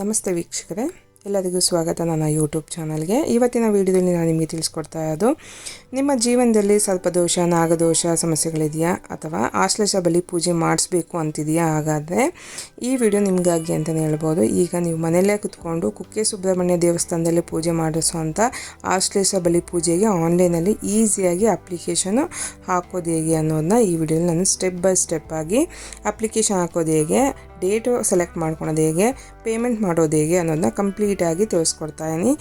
ನಮಸ್ತೆ ವೀಕ್ಷಕರೇ, ಎಲ್ಲರಿಗೂ ಸ್ವಾಗತ ನನ್ನ ಯೂಟ್ಯೂಬ್ ಚಾನಲ್ಗೆ. ಇವತ್ತಿನ ವಿಡಿಯೋದಲ್ಲಿ ನಾನು ನಿಮಗೆ ತಿಳಿಸ್ಕೊಡ್ತಾ ಇರೋದು, ನಿಮ್ಮ ಜೀವನದಲ್ಲಿ ಸ್ವಲ್ಪ ದೋಷ, ನಾಗದೋಷ ಸಮಸ್ಯೆಗಳಿದೆಯಾ ಅಥವಾ ಆಶ್ಲೇಷ ಬಲಿ ಪೂಜೆ ಮಾಡಿಸ್ಬೇಕು ಅಂತಿದೆಯಾ? ಹಾಗಾದರೆ ಈ ವಿಡಿಯೋ ನಿಮಗಾಗಿ ಅಂತಲೇ ಹೇಳ್ಬೋದು. ಈಗ ನೀವು ಮನೆಯಲ್ಲೇ ಕುತ್ಕೊಂಡು ಕುಕ್ಕೆ ಸುಬ್ರಹ್ಮಣ್ಯ ದೇವಸ್ಥಾನದಲ್ಲಿ ಪೂಜೆ ಮಾಡಿಸೋವಂಥ ಆಶ್ಲೇಷ ಬಲಿ ಪೂಜೆಗೆ ಆನ್ಲೈನಲ್ಲಿ ಈಸಿಯಾಗಿ ಅಪ್ಲಿಕೇಶನು ಹಾಕೋದು ಹೇಗೆ ಅನ್ನೋದನ್ನ ಈ ವಿಡಿಯೋದಲ್ಲಿ ನಾನು ಸ್ಟೆಪ್ ಬೈ ಸ್ಟೆಪ್ ಆಗಿ ಅಪ್ಲಿಕೇಶನ್ ಹಾಕೋದು ಹೇಗೆ, ಡೇಟು ಸೆಲೆಕ್ಟ್ ಮಾಡ್ಕೊಳೋದು ಹೇಗೆ, ಪೇಮೆಂಟ್ ಮಾಡೋದು ಹೇಗೆ ಅನ್ನೋದನ್ನ ಕಂಪ್ಲೀಟಾಗಿ ತಿಳಿಸ್ಕೊಡ್ತಾ ಇದ್ದೀನಿ.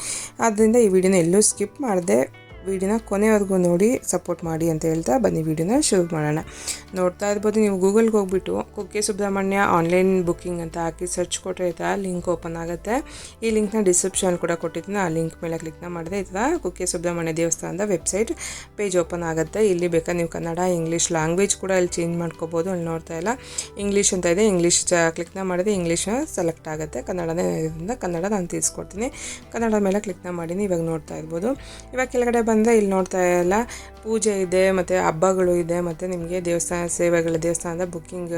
ಆದ್ದರಿಂದ ಈ ವಿಡಿಯೋನ ಎಲ್ಲೂ ಸ್ಕಿಪ್ ಮಾಡದೆ ವಿಡಿಯೋನ ಕೊನೆವರೆಗೂ ನೋಡಿ ಸಪೋರ್ಟ್ ಮಾಡಿ ಅಂತ ಹೇಳ್ತಾ ಬನ್ನಿ ವಿಡಿಯೋನ ಶುರು ಮಾಡೋಣ. ನೋಡ್ತಾ ಇರ್ಬೋದು, ನೀವು ಗೂಗಲ್ಗೆ ಹೋಗ್ಬಿಟ್ಟು ಕುಕ್ಕೆ ಸುಬ್ರಹ್ಮಣ್ಯ ಆನ್ಲೈನ್ ಬುಕ್ಕಿಂಗ್ ಅಂತ ಹಾಕಿ ಸರ್ಚ್ ಕೊಟ್ಟರೆ ಈ ಥರ ಲಿಂಕ್ ಓಪನ್ ಆಗುತ್ತೆ. ಈ ಲಿಂಕ್ನ ಡಿಸ್ಕ್ರಿಪ್ಷನ್ ಕೂಡ ಕೊಟ್ಟಿದ್ದೀನಿ. ಆ ಲಿಂಕ್ ಮೇಲೆ ಕ್ಲಿಕ್ನ ಮಾಡಿದ್ರೆ ಈ ಥರ ಕುಕ್ಕೆ ಸುಬ್ರಹ್ಮಣ್ಯ ದೇವಸ್ಥಾನದ ವೆಬ್ಸೈಟ್ ಪೇಜ್ ಓಪನ್ ಆಗುತ್ತೆ. ಇಲ್ಲಿ ಬೇಕಾದ್ರೆ ನೀವು ಕನ್ನಡ, ಇಂಗ್ಲೀಷ್ ಲ್ಯಾಂಗ್ವೇಜ್ ಕೂಡ ಇಲ್ಲಿ ಚೇಂಜ್ ಮಾಡ್ಕೋಬೋದು. ಅಲ್ಲಿ ನೋಡ್ತಾ ಇಲ್ಲ, ಇಂಗ್ಲೀಷ್ ಅಂತ ಇದೆ, ಇಂಗ್ಲೀಷ್ ಕ್ಲಿಕ್ನ ಮಾಡಿದ್ರೆ ಇಂಗ್ಲೀಷ್ ಸೆಲೆಕ್ಟ್ ಆಗುತ್ತೆ. ಕನ್ನಡನೇ ಇರೋದ್ರಿಂದ ಕನ್ನಡ ನಾನು ತಿಳಿಸ್ಕೊಡ್ತೀನಿ. ಕನ್ನಡ ಮೇಲೆ ಕ್ಲಿಕ್ನ ಮಾಡೀನಿ. ಇವಾಗ ನೋಡ್ತಾ ಇರ್ಬೋದು. ಇವಾಗ ಕೆಳಗಡೆ ಬಂದರೆ ಇಲ್ಲಿ ನೋಡ್ತಾ ಇಲ್ಲ, ಪೂಜೆ ಇದೆ, ಮತ್ತು ಹಬ್ಬಗಳು ಇದೆ, ಮತ್ತು ನಿಮಗೆ ದೇವಸ್ಥಾನದ ಬುಕ್ಕಿಂಗ್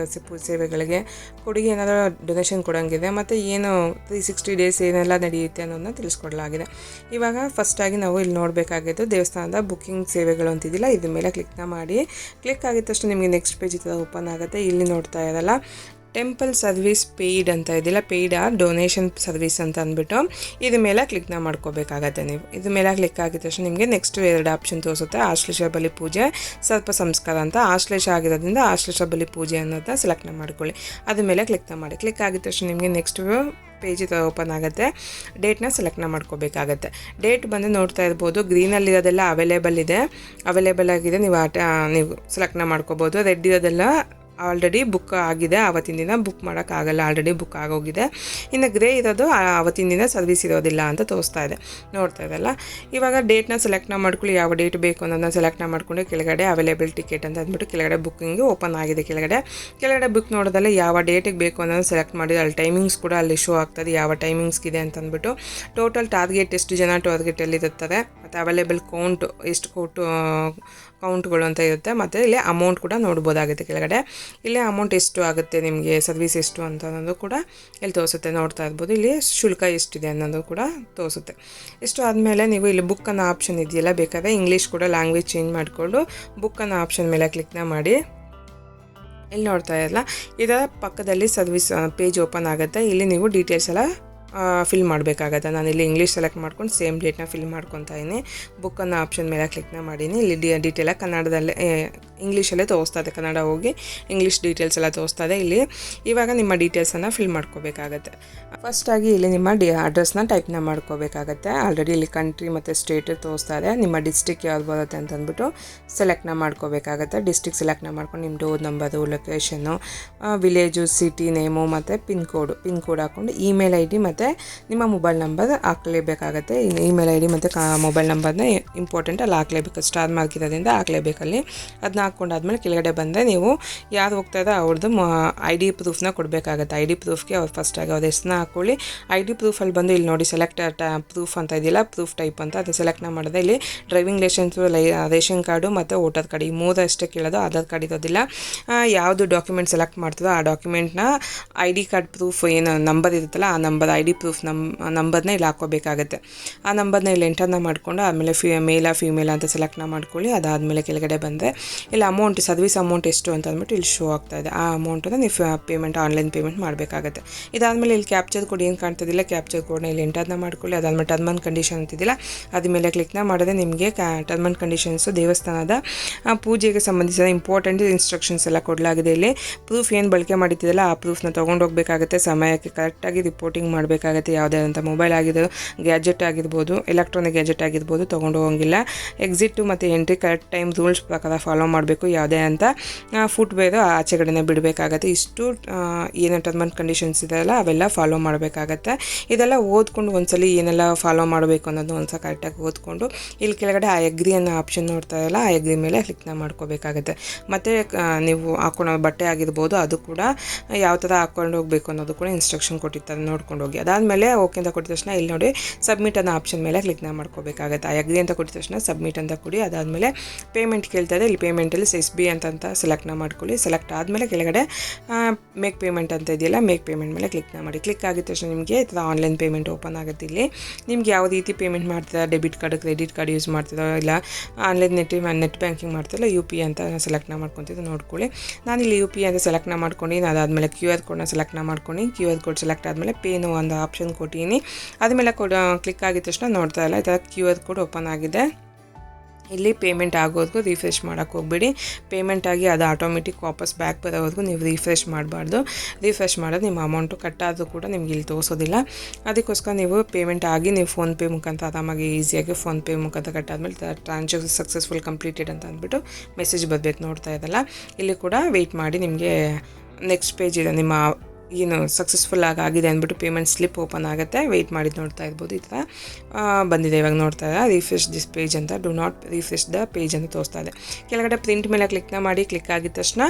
ಸೇವೆಗಳಿಗೆ ಕೊಡುಗೆ ಏನಾದರೂ ಡೊನೇಷನ್ ಕೊಡೋಂಗಿದೆ, ಮತ್ತು ಏನು 360 ಡೇಸ್ ಏನೆಲ್ಲ ನಡೆಯುತ್ತೆ ಅನ್ನೋದನ್ನ ತಿಳಿಸ್ಕೊಡಲಾಗಿದೆ. ಇವಾಗ ಫಸ್ಟಾಗಿ ನಾವು ಇಲ್ಲಿ ನೋಡಬೇಕಾಗಿದ್ದು ದೇವಸ್ಥಾನದ ಬುಕ್ಕಿಂಗ್ ಸೇವೆಗಳು ಅಂತಿದ್ದಿಲ್ಲ, ಇದ್ರ ಮೇಲೆ ಕ್ಲಿಕ್ನ ಮಾಡಿ. ಕ್ಲಿಕ್ ಆಗಿದ ತಕ್ಷಣ ನಿಮಗೆ ನೆಕ್ಸ್ಟ್ ಪೇಜ್ ಈ ಥರ ಓಪನ್ ಆಗುತ್ತೆ. ಇಲ್ಲಿ ನೋಡ್ತಾ ಇರಲ್ಲ, ಟೆಂಪಲ್ ಸರ್ವಿಸ್ ಪೇಯ್ಡ್ ಅಂತ ಇದಿಲ್ಲ, ಪೇಯ್ಡ್ ಡೊನೇಷನ್ ಸರ್ವಿಸ್ ಅಂತ ಅಂದ್ಬಿಟ್ಟು ಇದ್ರ ಮೇಲೆ ಕ್ಲಿಕ್ನ ಮಾಡ್ಕೋಬೇಕಾಗತ್ತೆ. ನೀವು ಇದ್ರ ಮೇಲೆ ಕ್ಲಿಕ್ ಆಗಿದ ತಕ್ಷಣ ನಿಮಗೆ ನೆಕ್ಸ್ಟ್ 2 ಆಪ್ಷನ್ ತೋರಿಸುತ್ತೆ. ಆಶ್ಲೇಷ ಬಲಿ ಪೂಜೆ, ಸರ್ಪ ಸಂಸ್ಕಾರ ಅಂತ. ಆಶ್ಲೇಷ ಆಗಿರೋದ್ರಿಂದ ಆಶ್ಲೇಷ ಬಲಿ ಪೂಜೆ ಅನ್ನೋದನ್ನ ಸೆಲೆಕ್ಟ್ನ ಮಾಡ್ಕೊಳ್ಳಿ. ಅದ್ರ ಮೇಲೆ ಕ್ಲಿಕ್ನ ಮಾಡಿ. ಕ್ಲಿಕ್ ಆಗಿದ ತಕ್ಷಣ ನಿಮಗೆ ನೆಕ್ಸ್ಟ್ ಪೇಜ್ ಓಪನ್ ಆಗುತ್ತೆ. ಡೇಟ್ನ ಸೆಲೆಕ್ಟ್ನ ಮಾಡ್ಕೋಬೇಕಾಗತ್ತೆ. ಡೇಟ್ ಬಂದು ನೋಡ್ತಾ ಇರ್ಬೋದು, ಗ್ರೀನಲ್ಲಿರೋದೆಲ್ಲ ಅವೈಲೇಬಲ್ ಆಗಿದೆ. ನೀವು ಸೆಲೆಕ್ಟ್ನ ಮಾಡ್ಕೋಬೋದು. ರೆಡ್ ಇರೋದೆಲ್ಲ ಆಲ್ರೆಡಿ ಬುಕ್ ಆಗಿದೆ, ಆವತ್ತಿನ ದಿನ ಬುಕ್ ಮಾಡೋಕ್ಕಾಗಲ್ಲ, ಆಲ್ರೆಡಿ ಬುಕ್ ಆಗೋಗಿದೆ. ಇನ್ನು ಗ್ರೇ ಇರೋದು ಆವತ್ತಿನ ದಿನ ಸರ್ವಿಸ್ ಇರೋದಿಲ್ಲ ಅಂತ ತೋರಿಸ್ತಾ ಇದೆ. ನೋಡ್ತಾ ಇದೆಲ್ಲ. ಇವಾಗ ಡೇಟ್ನ ಸೆಲೆಕ್ಟ್ನ ಮಾಡ್ಕೊಳ್ಳಿ, ಯಾವ ಡೇಟ್ ಬೇಕು ಅನ್ನೋದನ್ನ ಸೆಲೆಕ್ಟ್ನ ಮಾಡ್ಕೊಂಡು ಕೆಳಗಡೆ ಅವೈಲೇಬಲ್ ಟಿಕೆಟ್ ಅಂತ ಅಂದ್ಬಿಟ್ಟು ಕೆಳಗಡೆ ಬುಕ್ಕಿಂಗ್ ಓಪನ್ ಆಗಿದೆ. ಕೆಳಗಡೆ ಬುಕ್ ನೋಡೋದಲ್ಲ, ಯಾವ ಡೇಟಿಗೆ ಬೇಕು ಅನ್ನೋದನ್ನ ಸೆಲೆಕ್ಟ್ ಮಾಡಿದ್ರೆ ಅಲ್ಲಿ ಟೈಮಿಂಗ್ಸ್ ಕೂಡ ಅಲ್ಲಿ ಶೋ ಆಗ್ತದೆ, ಯಾವ ಟೈಮಿಂಗ್ಸ್ಗಿದೆ ಅಂತ ಅಂದ್ಬಿಟ್ಟು. ಟೋಟಲ್ ಟಾರ್ಗೆಟ್ ಎಷ್ಟು ಜನ ಟಾರ್ಗೆಟಲ್ಲಿ ಇರುತ್ತದೆ, ಮತ್ತು ಅವೈಲೇಬಲ್ ಕೌಂಟ್ ಎಷ್ಟು ಕೌಂಟ್ಗಳು ಅಂತ ಇರುತ್ತೆ, ಮತ್ತು ಇಲ್ಲಿ ಅಮೌಂಟ್ ಕೂಡ ನೋಡ್ಬೋದಾಗುತ್ತೆ. ಕೆಳಗಡೆ ಇಲ್ಲೇ ಅಮೌಂಟ್ ಎಷ್ಟು ಆಗುತ್ತೆ, ನಿಮಗೆ ಸರ್ವಿಸ್ ಎಷ್ಟು ಅಂತ ಅನ್ನೋದು ಕೂಡ ಇಲ್ಲಿ ತೋರಿಸುತ್ತೆ. ನೋಡ್ತಾ ಇರ್ಬೋದು, ಇಲ್ಲಿ ಶುಲ್ಕ ಎಷ್ಟಿದೆ ಅನ್ನೋದು ಕೂಡ ತೋರಿಸುತ್ತೆ. ಇಷ್ಟು ಆದಮೇಲೆ ನೀವು ಇಲ್ಲಿ ಬುಕ್ ಅನ್ನೋ ಆಪ್ಷನ್ ಇದೆಯಲ್ಲ, ಬೇಕಾದರೆ ಇಂಗ್ಲೀಷ್ ಕೂಡ ಲ್ಯಾಂಗ್ವೇಜ್ ಚೇಂಜ್ ಮಾಡಿಕೊಂಡು ಬುಕ್ ಅನ್ನೋ ಆಪ್ಷನ್ ಮೇಲೆ ಕ್ಲಿಕ್ನ ಮಾಡಿ. ಇಲ್ಲಿ ನೋಡ್ತಾ ಇರಲ್ಲ, ಇದರ ಪಕ್ಕದಲ್ಲಿ ಸರ್ವಿಸ್ ಪೇಜ್ ಓಪನ್ ಆಗುತ್ತೆ. ಇಲ್ಲಿ ನೀವು ಡೀಟೇಲ್ಸ್ ಎಲ್ಲ ಫಿಲ್ ಮಾಡಬೇಕಾಗತ್ತೆ. ನಾನಿಲ್ಲಿ ಇಂಗ್ಲೀಷ್ ಸೆಲೆಕ್ಟ್ ಮಾಡ್ಕೊಂಡು ಸೇಮ್ ಡೇಟ್ನ ಫಿಲ್ ಮಾಡ್ಕೊತಾ ಇದ್ದೀನಿ. ಬುಕ್ ಅನ್ನೋ ಆಪ್ಷನ್ ಮೇಲೆ ಕ್ಲಿಕ್ನ ಮಾಡೀನಿ. ಇಲ್ಲಿ ಡೀಟೇಲಾಗಿ ಕನ್ನಡದಲ್ಲೇ ಇಂಗ್ಲೀಷಲ್ಲೇ ತೋರಿಸ್ತಾ ಇದೆ. ಕನ್ನಡ ಹೋಗಿ ಇಂಗ್ಲೀಷ್ ಡೀಟೇಲ್ಸ್ ಎಲ್ಲ ತೋರಿಸ್ತಾ ಇದೆ. ಇಲ್ಲಿ ಇವಾಗ ನಿಮ್ಮ ಡೀಟೇಲ್ಸನ್ನು ಫಿಲ್ ಮಾಡ್ಕೋಬೇಕಾಗತ್ತೆ. ಫಸ್ಟಾಗಿ ಇಲ್ಲಿ ನಿಮ್ಮ ಅಡ್ರೆಸ್ನ ಟೈಪ್ನ ಮಾಡ್ಕೋಬೇಕಾಗತ್ತೆ. ಆಲ್ರೆಡಿ ಇಲ್ಲಿ ಕಂಟ್ರಿ ಮತ್ತು ಸ್ಟೇಟ್ ತೋರಿಸ್ತಾ ಇದೆ. ನಿಮ್ಮ ಡಿಸ್ಟಿಕ್ ಯಾವ್ದು ಬರುತ್ತೆ ಅಂತ ಅಂದ್ಬಿಟ್ಟು ಸೆಲೆಕ್ಟ್ನ ಮಾಡ್ಕೋಬೇಕಾಗತ್ತೆ. ಡಿಸ್ಟಿಕ್ ಸೆಲೆಕ್ಟ್ನ ಮಾಡ್ಕೊಂಡು ನಿಮ್ಮ door number, location, village, city name ಮತ್ತು ಪಿನ್ ಕೋಡ್ ಹಾಕ್ಕೊಂಡು ಇಮೇಲ್ ID ಮತ್ತು ನಿಮ್ಮ ಮೊಬೈಲ್ ನಂಬರ್ ಹಾಕಲೇಬೇಕಾಗತ್ತೆ. ಇಮೇಲ್ ID ಮತ್ತು ಮೊಬೈಲ್ ನಂಬರ್ನ ಇಂಪಾರ್ಟೆಂಟ್ ಅಲ್ಲಿ ಹಾಕಲೇಬೇಕು. ಸ್ಟಾರ್ ಮಾರ್ಕ್ ಇರೋದ್ರಿಂದ ಹಾಕಲೇಬೇಕಲ್ಲಿ. ಅದನ್ನ ಹಾಕ್ಕೊಂಡಾದ್ಮೇಲೆ ಕೆಳಗಡೆ ಬಂದರೆ ನೀವು ಯಾರು ಹೋಗ್ತಾ ಇದ್ದ ಅವ್ರದ್ದು ID ಪ್ರೂಫ್ನ ಕೊಡಬೇಕಾಗತ್ತೆ. ID ಪ್ರೂಫ್ಗೆ ಅವ್ರು ಫಸ್ಟಾಗಿ ಅವ್ರ ಹೆಸರನ್ನ ಹಾಕ್ಕೊಳ್ಳಿ. ID ಪ್ರೂಫಲ್ಲಿ ಬಂದು ಇಲ್ಲಿ ನೋಡಿ ಸೆಲೆಕ್ಟ್ ಪ್ರೂಫ್ ಅಂತ ಇದೆಯಲ್ಲ, ಪ್ರೂಫ್ ಟೈಪ್ ಅಂತ, ಅದು ಸೆಲೆಕ್ಟ್ನ ಮಾಡಿದೆ. ಇಲ್ಲಿ ಡ್ರೈವಿಂಗ್ ಲೈಸೆನ್ಸು, ರೇಷನ್ ಕಾರ್ಡು ಮತ್ತು ವೋಟರ್ ಕಾರ್ಡ್, ಈ 3 ಅಷ್ಟೇ ಕೇಳೋದು. ಆಧಾರ್ ಕಾರ್ಡ್ ಇರೋದಿಲ್ಲ. ಯಾವುದು ಡಾಕ್ಯುಮೆಂಟ್ ಸೆಲೆಕ್ಟ್ ಮಾಡ್ತದೋ ಆ ಡಾಕ್ಯುಮೆಂಟ್ನ ID ಕಾರ್ಡ್ ಪ್ರೂಫ್ ಏನು ನಂಬರ್ ಇರುತ್ತಲ್ಲ, ಆ ನಂಬರ್ ID ಪ್ರೂಫ್ ನಂಬರ್ನ ಇಲ್ಲಿ ಹಾಕ್ಕೋಬೇಕಾಗತ್ತೆ. ಆ ನಂಬರ್ನ ಇಲ್ಲಿ ಎಂಟರ್ನ ಮಾಡಿಕೊಂಡು ಆಮೇಲೆ ಮೇಲಾ ಫೀಮೇಲಾ ಅಂತ ಸೆಲೆಕ್ಟ್ನ ಮಾಡ್ಕೊಳ್ಳಿ. ಅದಾದಮೇಲೆ ಕೆಳಗಡೆ ಬಂದರೆ ಇಲ್ಲಿ ಅಮೌಂಟ್, ಸರ್ವಿಸ್ ಅಮೌಂಟ್ ಎಷ್ಟು ಅಂತ ಅಂದ್ಬಿಟ್ಟು ಇಲ್ಲಿ ಶೋ ಆಗ್ತಾ ಇದೆ. ಆ ಅಮೌಂಟನ್ನು ನೀವು ಆನ್ಲೈನ್ ಪೇಮೆಂಟ್ ಮಾಡಬೇಕಾಗತ್ತೆ. ಇದಾದಮೇಲೆ ಇಲ್ಲಿ ಕ್ಯಾಪ್ಚರ್ ಕೋಡ್ ಏನು ಕಾಣ್ತದಿಲ್ಲ, ಕ್ಯಾಪ್ಚರ್ ಕೋಡ್ನ ಇಲ್ಲಿ ಎಂಟರ್ನ ಮಾಡ್ಕೊಳ್ಳಿ. ಅದಾದಮೇಲೆ ಟರ್ಮ್ ಆ್ಯಂಡ್ ಕಂಡೀಷನ್ ಅಂತಿದ್ದಿಲ್ಲ, ಅದ್ರ ಮೇಲೆ ಕ್ಲಿಕ್ನ ಮಾಡಿದ್ರೆ ನಿಮಗೆ ಟರ್ಮ್ ಆ್ಯಂಡ್ ಕಂಡೀಷನ್ಸು, ದೇವಸ್ಥಾನದ ಪೂಜೆಗೆ ಸಂಬಂಧಿಸಿದ ಇಂಪಾರ್ಟೆಂಟ್ ಇನ್ಸ್ಟ್ರಕ್ಷನ್ಸ್ ಎಲ್ಲ ಕೊಡಲಾಗಿದೆ. ಇಲ್ಲಿ ಪ್ರೂಫ್ ಏನು ಬಳಕೆ ಮಾಡಿದ್ದೀರಲ್ಲ ಆ ಪ್ರೂಫ್ನ ತೊಗೊಂಡೋಗ್ಬೇಕಾಗತ್ತೆ. ಸಮಯಕ್ಕೆ ಕರೆಕ್ಟಾಗಿ ರಿಪೋರ್ಟಿಂಗ್ ಮಾಡಬೇಕಾಗತ್ತೆ. ಯಾವುದೇ ಅಂತ ಮೊಬೈಲ್ ಆಗಿದ್ದು, ಗ್ಯಾಜೆಟ್ ಆಗಿರ್ಬೋದು, ಎಲೆಕ್ಟ್ರಾನಿಕ್ ಗ್ಯಾಜೆಟ್ ಆಗಿರ್ಬೋದು ತೊಗೊಂಡು ಹೋಗಂಗಿಲ್ಲ. ಎಕ್ಸಿಟ್ಟು ಮತ್ತು ಎಂಟ್ರಿ ಕರೆಕ್ಟ್ ಟೈಮ್ ರೂಲ್ಸ್ ಪ್ರಕಾರ ಫಾಲೋ ಮಾಡಬೇಕು. ಯಾವುದೇ ಅಂತ ಫುಟ್ವೇರು ಆಚೆಗಡೆನೇ ಬಿಡಬೇಕಾಗತ್ತೆ. ಇಷ್ಟು ಏನು ಟರ್ಮ್ ಆ್ಯಂಡ್ ಕಂಡೀಷನ್ಸ್ ಇದೆಯಲ್ಲ ಅವೆಲ್ಲ ಫಾಲೋ ಮಾಡಬೇಕಾಗತ್ತೆ. ಇದೆಲ್ಲ ಓದ್ಕೊಂಡು ಒಂದ್ಸಲಿ ಏನೆಲ್ಲ ಫಾಲೋ ಮಾಡಬೇಕು ಅನ್ನೋದು ಒಂದ್ಸಲ ಕರೆಕ್ಟಾಗಿ ಓದ್ಕೊಂಡು ಇಲ್ಲಿ ಕೆಳಗಡೆ ಆ ಎಗ್ರಿ ಅನ್ನೋ ಆಪ್ಷನ್ ನೋಡ್ತಾ ಇರಲ್ಲ, ಆ ಎಗ್ರಿ ಮೇಲೆ ಕ್ಲಿಕ್ನ ಮಾಡ್ಕೋಬೇಕಾಗತ್ತೆ. ಮತ್ತು ನೀವು ಹಾಕೊಳ್ಳೋ ಬಟ್ಟೆ ಆಗಿರ್ಬೋದು, ಅದು ಕೂಡ ಯಾವ ಥರ ಹಾಕ್ಕೊಂಡು ಹೋಗಬೇಕು ಅನ್ನೋದು ಕೂಡ ಇನ್ಸ್ಟ್ರಕ್ಷನ್ ಕೊಟ್ಟಿರ್ತಾರೆ, ನೋಡ್ಕೊಂಡು ಹೋಗಿ. ಅದಾದಮೇಲೆ ಓಕೆ ಅಂತ ಕೊಟ್ಟಿದ ತಕ್ಷಣ ಇಲ್ಲಿ ನೋಡಿ ಸಬ್ಮಿಟ್ ಅನ್ನೋ ಆಪ್ಷನ್ ಮೇಲೆ ಕ್ಲಿಕ್ನ ಮಾಡ್ಕೋಬೇಕಾಗುತ್ತೆ. ಅಗ್ರಿ ಅಂತ ಕೊಟ್ಟಿದ ತಕ್ಷಣ ಸಬ್ಮಿಟ್ ಅಂತ ಕೊಡಿ. ಅದಾದಮೇಲೆ ಪೇಮೆಂಟ್ ಕೇಳ್ತಾರೆ. ಇಲ್ಲಿ ಪೇಮೆಂಟಲ್ಲಿ SB ಅಂತ ಸೆಲೆಕ್ಟ್ನ ಮಾಡ್ಕೊಳ್ಳಿ. ಸೆಲೆಕ್ಟ್ ಆದಮೇಲೆ ಕೆಳಗಡೆ ಮೇಕ್ ಪೇಮೆಂಟ್ ಅಂತ ಇದೆಯಲ್ಲ, ಮೇಕ್ ಪೇಮೆಂಟ್ ಮೇಲೆ ಕ್ಲಿಕ್ನ ಮಾಡಿ. ಕ್ಲಿಕ್ ಆಗಿದ ತಕ್ಷಣ ನಿಮಗೆ ಈ ಥರ ಆನ್ಲೈನ್ ಪೇಮೆಂಟ್ ಓಪನ್ ಆಗುತ್ತೆ. ಇಲ್ಲಿ ನಿಮ್ಗೆ ಯಾವ ರೀತಿ ಪೇಮೆಂಟ್ ಮಾಡ್ತೀರಾ, debit card credit card use ಮಾಡ್ತೀರೋ ಇಲ್ಲ ಆನ್ಲೈನ್ ನೆಟ್ ಬ್ಯಾಂಕಿಂಗ್ ಮಾಡ್ತಿಲ್ಲ, UPI ಅಂತ ಸೆಲೆಕ್ಟ್ನ ಮಾಡ್ಕೊತಿದ್ದು ನೋಡ್ಕೊಳ್ಳಿ. ನಾನಿಲ್ಲಿ UPI ಅಂತ ಸೆಲೆಕ್ಟ್ನ ಮಾಡ್ಕೊಂಡು ಅದಾದಮೇಲೆ QR ಕೋಡ್ನ ಸೆಲೆಕ್ಟ್ನ ಮಾಡ್ಕೊಂಡು QR ಕೋಡ್ ಸೆಲೆಕ್ಟ್ ಆದಮೇಲೆ ಪೇನು ಒಂದು ಆಪ್ಷನ್ ಕೊಟ್ಟಿದ್ದೀನಿ. ಆದಮೇಲೆ ಕ್ಲಿಕ್ ಆಗಿದ ತಕ್ಷಣ ನೋಡ್ತಾ ಇಲ್ಲ ಈ ಥರ QR ಕೋಡ್ ಓಪನ್ ಆಗಿದೆ. ಇಲ್ಲಿ ಪೇಮೆಂಟ್ ಆಗೋದಕ್ಕೂ ರಿಫ್ರೆಶ್ ಮಾಡೋಕ್ಕೆ ಹೋಗ್ಬೇಡಿ. ಪೇಮೆಂಟ್ ಆಗಿ ಅದು ಆಟೋಮೆಟಿಕ್ ವಾಪಸ್ ಬ್ಯಾಕ್ ಬರೋವರೆಗೂ ನೀವು ರಿಫ್ರೆಶ್ ಮಾಡಬಾರ್ದು. ರಿಫ್ರೆಶ್ ಮಾಡೋದು ನಿಮ್ಮ ಅಮೌಂಟು ಕಟ್ಟಾದರೂ ಕೂಡ ನಿಮ್ಗೆ ಇಲ್ಲಿ ತೋರಿಸೋದಿಲ್ಲ. ಅದಕ್ಕೋಸ್ಕರ ನೀವು ಪೇಮೆಂಟ್ ಆಗಿ ನೀವು ಫೋನ್ಪೇ ಮುಖಾಂತರ ಆರಾಮಾಗಿ ಈಸಿಯಾಗಿ ಫೋನ್ಪೇ ಮುಖಾಂತರ ಕಟ್ಟಾದ್ಮೇಲೆ ಟ್ರಾನ್ಸಾಕ್ಷನ್ ಸಕ್ಸಸ್ಫುಲ್ ಕಂಪ್ಲೀಟೆಡ್ ಅಂತ ಅಂದ್ಬಿಟ್ಟು ಮೆಸೇಜ್ ಬರಬೇಕು. ನೋಡ್ತಾ ಇದ್ದಲ್ಲ, ಇಲ್ಲಿ ಕೂಡ ವೆಯ್ಟ್ ಮಾಡಿ. ನಿಮಗೆ ನೆಕ್ಸ್ಟ್ ಪೇಜ್ ಇದೆ, ನಿಮ್ಮ ಏನು ಸಕ್ಸಸ್ಫುಲ್ ಆಗಿದೆ ಅಂದ್ಬಿಟ್ಟು ಪೇಮೆಂಟ್ ಸ್ಲಿಪ್ ಓಪನ್ ಆಗುತ್ತೆ. ವೆಯ್ಟ್ ಮಾಡಿ ನೋಡ್ತಾ ಇರ್ಬೋದು. ಈ ಥರ ಬಂದಿದೆ. ಇವಾಗ ನೋಡ್ತಾ ಇದ್ದಾರೆ ರಿಫ್ರೆಶ್ ದಿಸ್ ಪೇಜ್ ಅಂತ, do not refresh the page ಅಂತ ತೋರಿಸ್ತಾ ಇದೆ. ಕೆಳಗಡೆ ಪ್ರಿಂಟ್ ಮೇಲೆ ಕ್ಲಿಕ್ನ ಮಾಡಿ. ಕ್ಲಿಕ್ ಆಗಿದ ತಕ್ಷಣ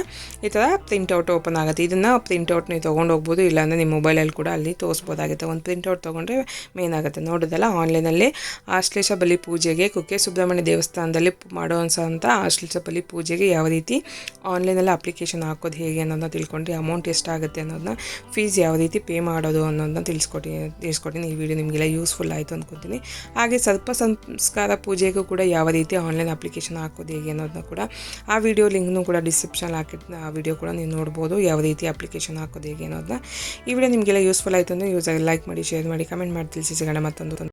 ಈ ಥರ ಪ್ರಿಂಟ್ಔಟ್ ಓಪನ್ ಆಗುತ್ತೆ. ಇದನ್ನು ಪ್ರಿಂಟ್ಔಟ್ ನೀವು ತೊಗೊಂಡು ಹೋಗ್ಬೋದು, ಇಲ್ಲಾಂದರೆ ನಿಮ್ಮ ಮೊಬೈಲಲ್ಲಿ ಕೂಡ ಅಲ್ಲಿ ತೋರಿಸ್ಬೋದಾಗುತ್ತೆ. ಒಂದು ಪ್ರಿಂಟ್ಔಟ್ ತೊಗೊಂಡ್ರೆ ಮೇನ್ ಆಗುತ್ತೆ. ನೋಡೋದಲ್ಲ, ಆನ್ಲೈನಲ್ಲಿ ಆಶ್ಲೇಷ ಬಲಿ ಪೂಜೆಗೆ ಕುಕ್ಕೆ ಸುಬ್ರಹ್ಮಣ್ಯ ದೇವಸ್ಥಾನದಲ್ಲಿ ಮಾಡೋಂಥ ಆಶ್ಲೇಷ ಬಲಿ ಪೂಜೆಗೆ ಯಾವ ರೀತಿ ಆನ್ಲೈನಲ್ಲಿ ಅಪ್ಲಿಕೇಶನ್ ಹಾಕೋದು ಹೇಗೆ ಅನ್ನೋದನ್ನ ತಿಳ್ಕೊಂಡ್ರೆ ಅಮೌಂಟ್ ಎಷ್ಟಾಗುತ್ತೆ ಅನ್ನೋದನ್ನ, ಫೀಸ್ ಯಾವ ರೀತಿ ಪೇ ಮಾಡೋದು ಅನ್ನೋದನ್ನ ತಿಳಿಸ್ಕೊಟ್ಟಿನಿ. ಈ ವಿಡಿಯೋ ನಿಮಗೆಲ್ಲ ಯೂಸ್ಫುಲ್ ಆಯಿತು ಅಂದ್ಕೊತೀನಿ. ಹಾಗೆ ಸರ್ಪ ಸಂಸ್ಕಾರ ಪೂಜೆಗೂ ಕೂಡ ಯಾವ ರೀತಿ ಆನ್ಲೈನ್ ಅಪ್ಲಿಕೇಶನ್ ಹಾಕೋದು ಹೇಗೆ ಅನ್ನೋದನ್ನ ಕೂಡ ಆ ವಿಡಿಯೋ ಲಿಂಕ್ನು ಕೂಡ ಡಿಸ್ಕ್ರಿಪ್ಷನ್ ಹಾಕಿರ್ತೀನಿ. ಆ ವಿಡಿಯೋ ಕೂಡ ನೀವು ನೋಡ್ಬೋದು, ಯಾವ ರೀತಿ ಅಪ್ಲಿಕೇಶನ್ ಹಾಕೋದು ಹೇಗೆ ಅನ್ನೋದನ್ನ. ಈ ವಿಡಿಯೋ ನಿಮಗೆಲ್ಲ ಯೂಸ್ಫುಲ್ ಆಯಿತು ಅಂದರೆ ಲೈಕ್ ಮಾಡಿ, ಶೇರ್ ಮಾಡಿ, ಕಮೆಂಟ್ ಮಾಡಿ ತಿಳಿಸಿ. ಸಿಗೋಣ ಮತ್ತೊಂದು